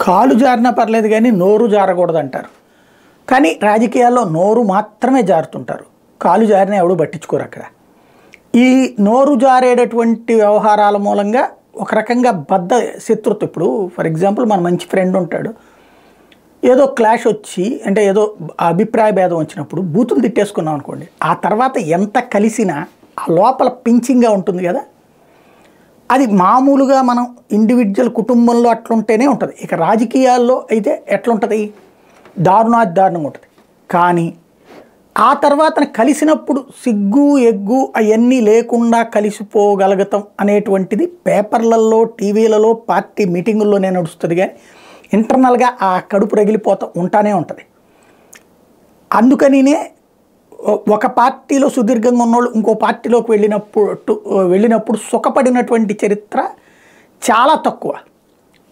కాలు జారినా పర్లేదు కానీ నోరు జారకూడదంటారు. కానీ రాజకీయాల్లో నోరు మాత్రమే జారుతుంటారు, కాలు జారినా ఎవడు పట్టించుకోరు అక్కడ. ఈ నోరు జారేటటువంటి వ్యవహారాల మూలంగా ఒక రకంగా బద్ధ శత్రుత్వం. ఇప్పుడు ఫర్ ఎగ్జాంపుల్ మన మంచి ఫ్రెండ్ ఉంటాడు, ఏదో క్లాష్ వచ్చి అంటే ఏదో అభిప్రాయ భేదం వచ్చినప్పుడు బూతులు తిట్టేసుకున్నాం అనుకోండి, ఆ తర్వాత ఎంత కలిసినా ఆ లోపల పించింగ్గా ఉంటుంది కదా. అది మామూలుగా మనం ఇండివిజువల్ కుటుంబంలో అట్లుంటేనే ఉంటుంది. ఇక రాజకీయాల్లో అయితే ఎట్లుంటుంది, దారుణంగా ఉంటుంది. కానీ ఆ తర్వాత కలిసినప్పుడు సిగ్గు ఎగ్గు అవన్నీ లేకుండా కలిసిపోగలుగుతాం అనేటువంటిది పేపర్లలో టీవీలలో పార్టీ మీటింగుల్లోనే నడుస్తుంది. కానీ ఇంటర్నల్గా ఆ కడుపు రగిలిపోతూ ఉంటానే ఉంటుంది. అందుకనినే ఒక పార్టీలో సుదీర్ఘంగా ఉన్నోళ్ళు ఇంకో పార్టీలోకి వెళ్ళినప్పుడు సుఖపడినటువంటి చరిత్ర చాలా తక్కువ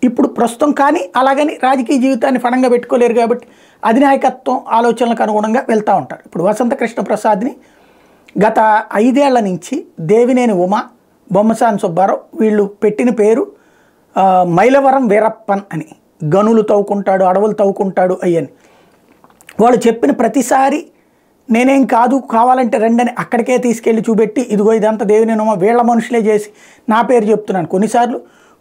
ఇప్పుడు ప్రస్తుతం. కానీ అలాగని రాజకీయ జీవితాన్ని ఫలంగా పెట్టుకోలేరు కాబట్టి అధినాయకత్వం ఆలోచనలకు అనుగుణంగా వెళ్తూ ఉంటారు. ఇప్పుడు వసంత కృష్ణ ప్రసాద్ని గత 5 ఏళ్ల నుంచి దేవినేని ఉమ, బొమ్మసాని సుబ్బారావు వీళ్ళు పెట్టిన పేరు మైలవరం వీరప్పన్ అని. గనులు తవ్వుకుంటాడు, అడవులు తవ్వుకుంటాడు అయ్యని. వాళ్ళు చెప్పిన ప్రతిసారి నేనేం కాదు, కావాలంటే రండని అక్కడికే తీసుకెళ్ళి చూపెట్టి ఇదిగో ఇదంతా దేవినేని ఉమ వీళ్ళ మనుషులే చేసి నా పేరు చెప్తున్నాను.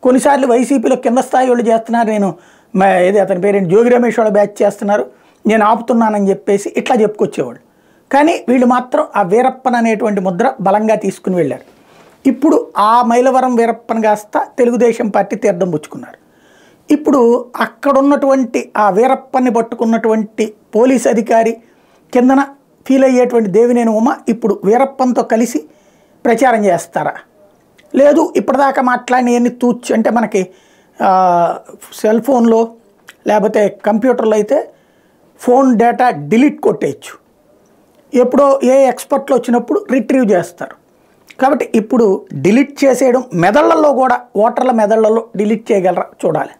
కొన్నిసార్లు వైసీపీలో కింద స్థాయి వాళ్ళు చేస్తున్నారు, నేను ఏది అతని పేరేంటి జోగి రమేష్ వాళ్ళ బ్యాచ్ చేస్తున్నారు, నేను ఆపుతున్నానని చెప్పేసి ఇట్లా చెప్పుకొచ్చేవాళ్ళు. కానీ వీళ్ళు మాత్రం ఆ వీరప్పన్ అనేటువంటి ముద్ర బలంగా తీసుకుని వెళ్ళారు. ఇప్పుడు ఆ మైలవరం వీరప్పన్ కాస్త తెలుగుదేశం పార్టీ తీర్థం పుచ్చుకున్నారు. ఇప్పుడు అక్కడున్నటువంటి ఆ వీరప్పన్ని పట్టుకున్నటువంటి పోలీస్ అధికారి కిందన ఫీల్ అయ్యేటువంటి దేవినేని ఉమ ఇప్పుడు వీరప్పన్తో కలిసి ప్రచారం చేస్తారా? లేదు ఇప్పటిదాకా మాట్లాడినవన్నీ తూచి అంటే మనకి సెల్ ఫోన్లో లేకపోతే కంప్యూటర్లో అయితే ఫోన్ డేటా డిలీట్ కొట్టేయచ్చు, ఎప్పుడో ఏ ఎక్స్పర్ట్లు వచ్చినప్పుడు రిట్రీవ్ చేస్తారు. కాబట్టి ఇప్పుడు డిలీట్ చేసేయడం మెదళ్లలో కూడా ఓటర్ల మెదళ్లలో డిలీట్ చేయగలరా చూడాలి.